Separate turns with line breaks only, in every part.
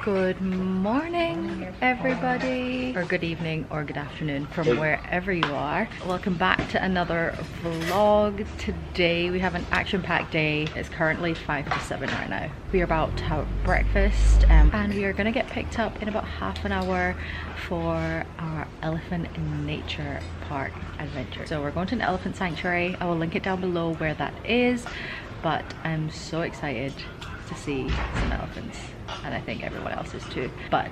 Good morning, everybody, or good evening, or good afternoon from wherever you are. Welcome back to another vlog. Today we have an action-packed day. It's currently 5 to 7 right now. We are about to have breakfast and we are gonna get picked up in about half an hour for our elephant in nature park adventure. So we're going to an elephant sanctuary. I will link it down below where that is, but I'm so excited to see some elephants, and I think everyone else is too. But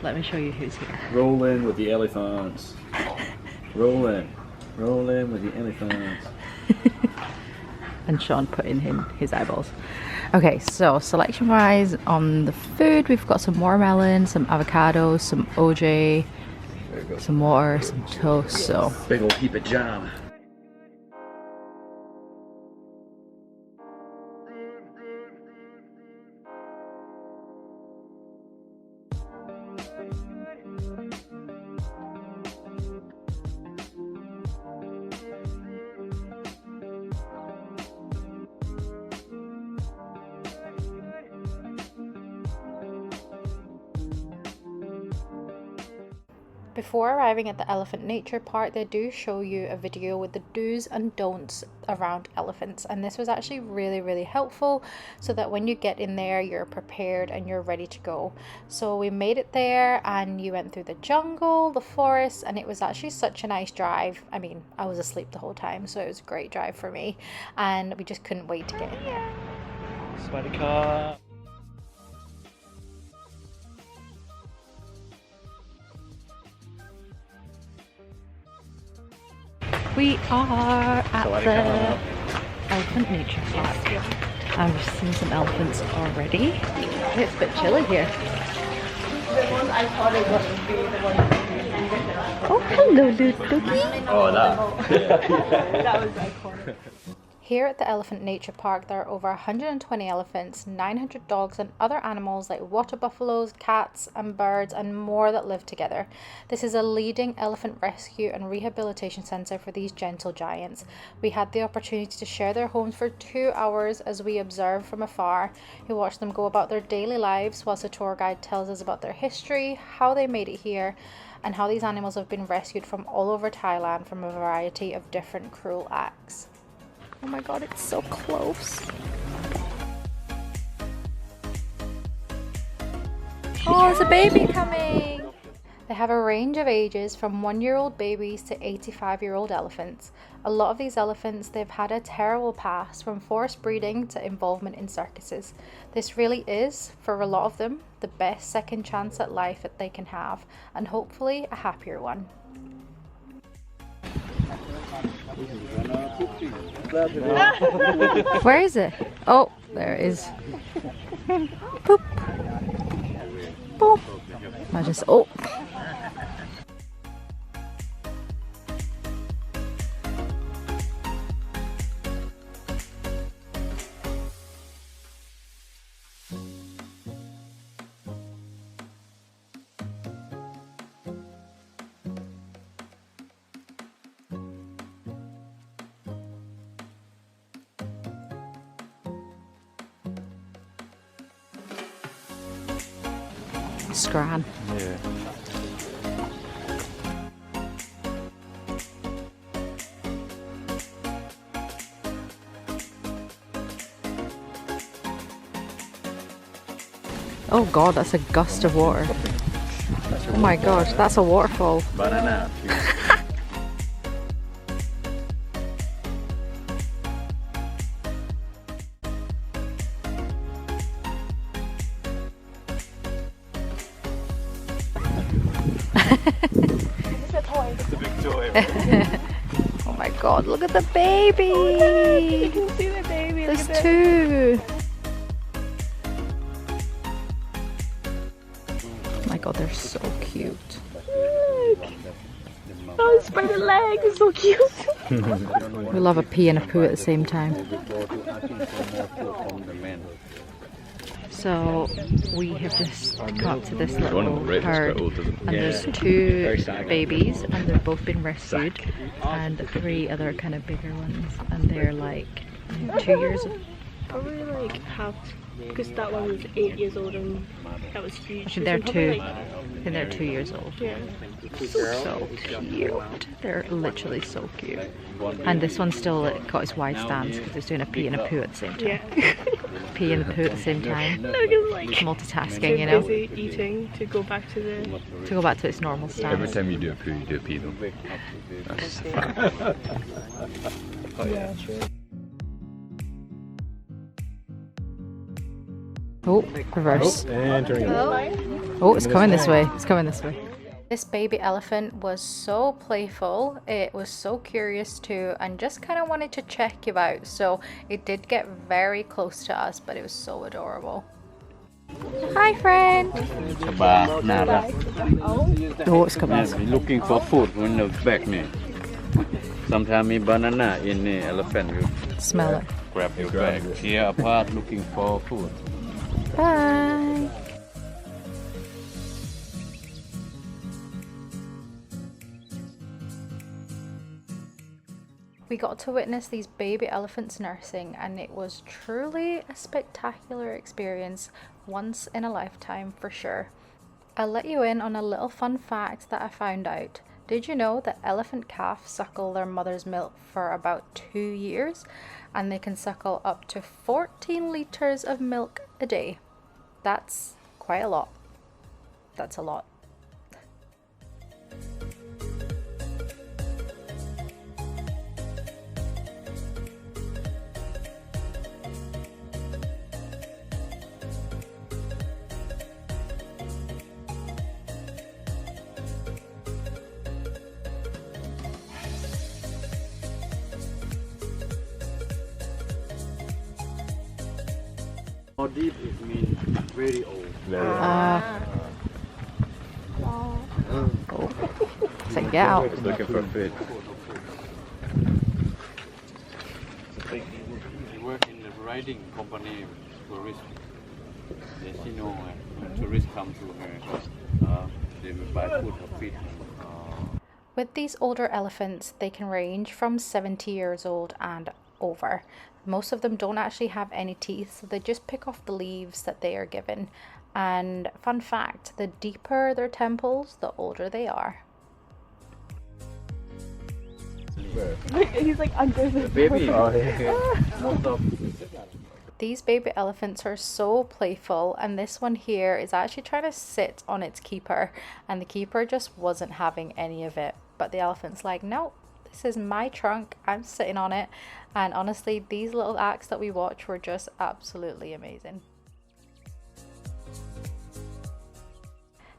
let me show you who's here.
Roll in with the elephants. Roll in with the elephants.
And Sean put in his eyeballs. Okay, so selection wise on the food, we've got some watermelon, some avocados, some OJ, some water, some toast. So
big old heap of jam.
Before arriving at the Elephant Nature Park, they do show you a video with the do's and don'ts around elephants, and this was actually really helpful so that when you get in there you're prepared and you're ready to go. So we made it there and you went through the jungle, the forest, and it was actually such a nice drive. I mean, I was asleep the whole time, so it was a great drive for me, and we just couldn't wait to get in there.
Spider car.
we are at the Elephant Nature Park. I'm just seeing some elephants already. It's a bit chilly here. Oh, hello, Ludoki.
Oh, that.
That was iconic. Here at the Elephant Nature Park, there are over 120 elephants, 900 dogs and other animals like water buffaloes, cats and birds and more that live together. This is a leading elephant rescue and rehabilitation centre for these gentle giants. We had the opportunity to share their homes for 2 hours as we observed from afar. We watched them go about their daily lives whilst the tour guide tells us about their history, how they made it here, and how these animals have been rescued from all over Thailand from a variety of different cruel acts. Oh my god, it's so close. Oh, there's a baby coming! They have a range of ages from 1-year-old babies to 85-year-old elephants. A lot of these elephants, they've had a terrible past, from forced breeding to involvement in circuses. This really is, for a lot of them, the best second chance at life that they can have, and hopefully a happier one.
Where is it? Oh, there it is. Boop. Boop. I just, oh. Scran.
Yeah.
Oh god, that's a gust of water. Oh my gosh, that's a waterfall.
Banana. It's a big toy.
Oh my god, look at the baby!
You can see the baby.
There's two! Oh my god, they're so cute.
Look! Oh, spider leg is so cute.
We love a pee and a poo at the same time. So we have just come up to this little herd, and there's two babies, and they've both been rescued, and 3 other kind of bigger ones, and they're like 2 years, probably like half
because that one was 8 years old and that was huge.
I
She
think
was
they're
probably,
I think they're 2 years old.
Yeah.
So cute. They're literally so cute. And this one's still got its wide stance because it's doing a pee and a poo at the same time.
Yeah.
Pee and a poo at the same time.
No, because like
Multitasking, you know.
busy eating to go back to the.
To go back to its normal
Every
stance.
time you do a poo, you do a pee though.
Yeah, true.
Oh, reverse.
Entering.
Oh, it's coming this way. It's coming this way.
This baby elephant was so playful, it was so curious too, and just kind of wanted to check you out. So it did get very close to us, but it was so adorable. Hi, friend.
Oh, it's coming this way.
Looking for food in the back me. Sometimes me banana in the elephant will
Smell it.
grab your bag. Here apart looking for food.
Bye.
We got to witness these baby elephants nursing, and it was truly a spectacular experience, once in a lifetime for sure. I'll let you in on a little fun fact that I found out. Did you know that elephant calves suckle their mother's milk for about 2 years, and they can suckle up to 14 litres of milk a day? That's quite a lot. That's a lot.
How deep it means very old.
So get out.
It's looking for food. She work in the riding company tourist. She know when tourists come to her, they will buy food or feed.
With these older elephants, they can range from 70 years old and over. Most of them don't actually have any teeth, so they just pick off the leaves that they are given. And fun fact, the deeper their temples, the older they are.
He's like under the
Baby.
These baby elephants are so playful, and this one here is actually trying to sit on its keeper, and the keeper just wasn't having any of it. But the elephant's like, no, this is my trunk, I'm sitting on it. And honestly, these little acts that we watch were just absolutely amazing.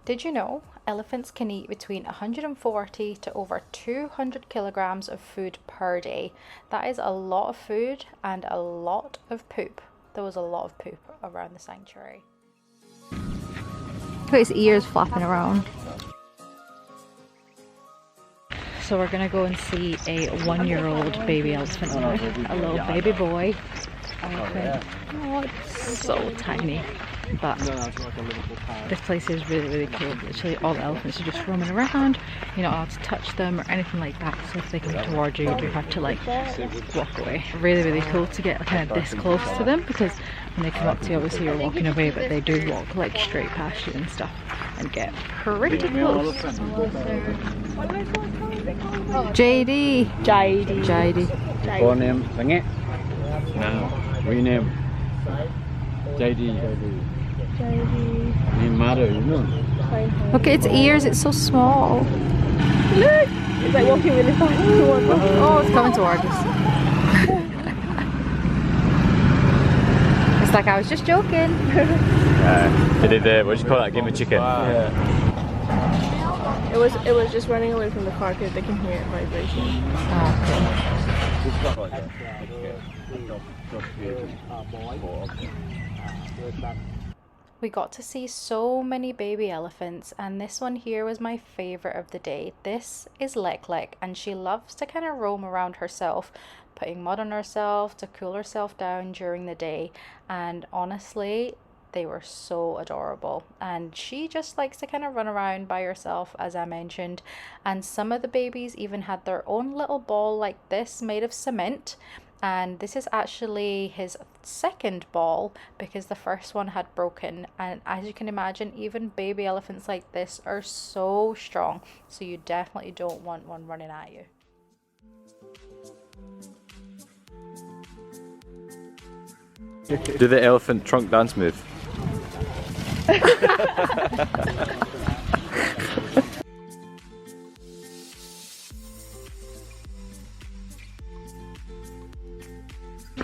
Did you know elephants can eat between 140 to over 200 kilograms of food per day? That is a lot of food and a lot of poop. There was a lot of poop around the sanctuary.
Look at his ears flapping around. So we're gonna go and see a 1-year-old baby elephant now. A little baby boy elephant. Oh, it's so tiny. But this place is really, really cool. Literally all the elephants are just roaming around. You're not allowed to touch them or anything like that. So if they come towards you, you do have to like walk away. Really, really cool to get kind of this close to them, because when they come up to you, obviously you're walking away, but they do walk like straight past you and stuff and get pretty close. JD. JD.
Full name, Sangit. Now, rename. JD. Name mother, you know.
Look at its ears, it's so small.
Look! It's like walking really fast towards us.
Oh, it's coming towards us. It's like, I was just joking.
They did the, what do you call that, game of chicken?
It was just running away from the car because they can hear it vibration.
We got to see so many baby elephants, and this one here was my favorite of the day. This is Lek Lek, and she loves to kind of roam around herself, putting mud on herself to cool herself down during the day. And honestly, they were so adorable, and she just likes to kind of run around by herself, as I mentioned. And some of the babies even had their own little ball like this made of cement, and this is actually his second ball because the first one had broken. And as you can imagine, even baby elephants like this are so strong, so you definitely don't want one running at you.
Do the elephant trunk dance move.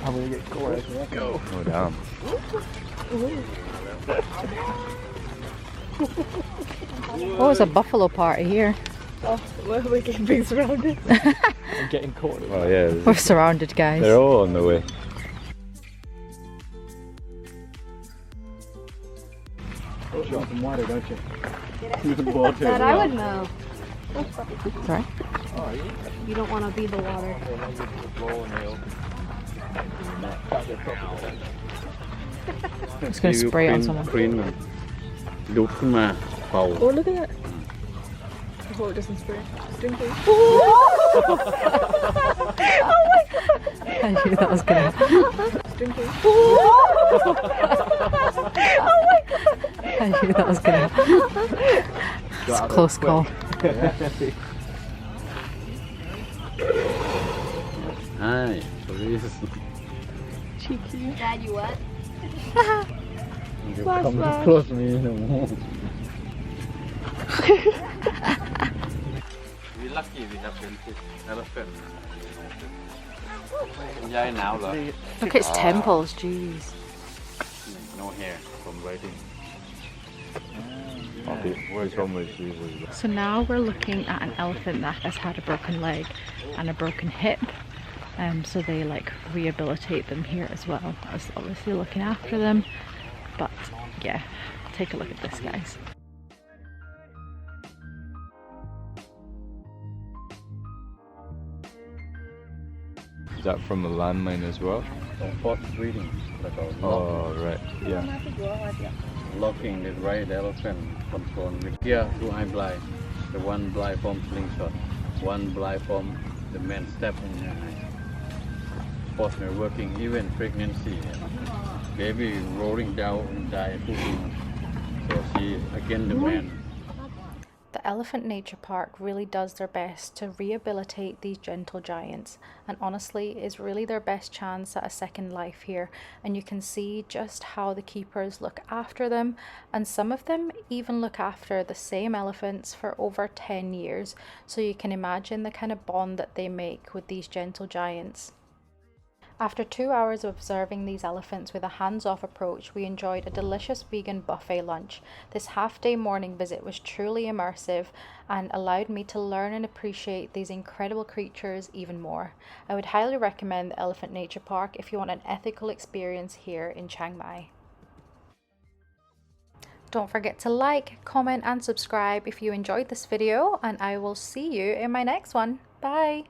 I'm gonna get caught. Go.
Oh damn.
Oh, it's a buffalo party here.
Oh, we're getting being surrounded.
I'm getting caught.
Oh yeah.
We're surrounded, guys.
They're all on the way.
You want some water, don't you?
That I would know.
Sorry?
You don't want to be the water.
It's going to spray it on someone.
Đútขึ้นมาเป่า
Oh, look at that. I hope it doesn't spray. Stinky.
I knew that was going to
Stinky.
I knew that was going to It's a close call.
Hi, police.
Dad, you what?
You come close to me no more.
We lucky we have elephant. ยายหนาวเหรอ
Look at its temples, jeez.
No hair from riding.
Which one was usually?
So now we're looking at an elephant that has had a broken leg and a broken hip. So they like rehabilitate them here as well as obviously looking after them. But yeah, take a look at this, guys.
Is that from a landmine as well?
Force breeding. Like a
Oh right, yeah.
locking the right elephant control with here two eye blind. The one blind from slingshot, one blind from the man step in the eye. Partner working even pregnancy. Baby rolling down and die pushing. So she again the man.
The Elephant Nature Park really does their best to rehabilitate these gentle giants, and honestly is really their best chance at a second life here. And you can see just how the keepers look after them, and some of them even look after the same elephants for over 10 years, so you can imagine the kind of bond that they make with these gentle giants. After 2 hours of observing these elephants with a hands-off approach, we enjoyed a delicious vegan buffet lunch. This half-day morning visit was truly immersive and allowed me to learn and appreciate these incredible creatures even more. I would highly recommend the Elephant Nature Park if you want an ethical experience here in Chiang Mai. Don't forget to like, comment and subscribe if you enjoyed this video, and I will see you in my next one. Bye!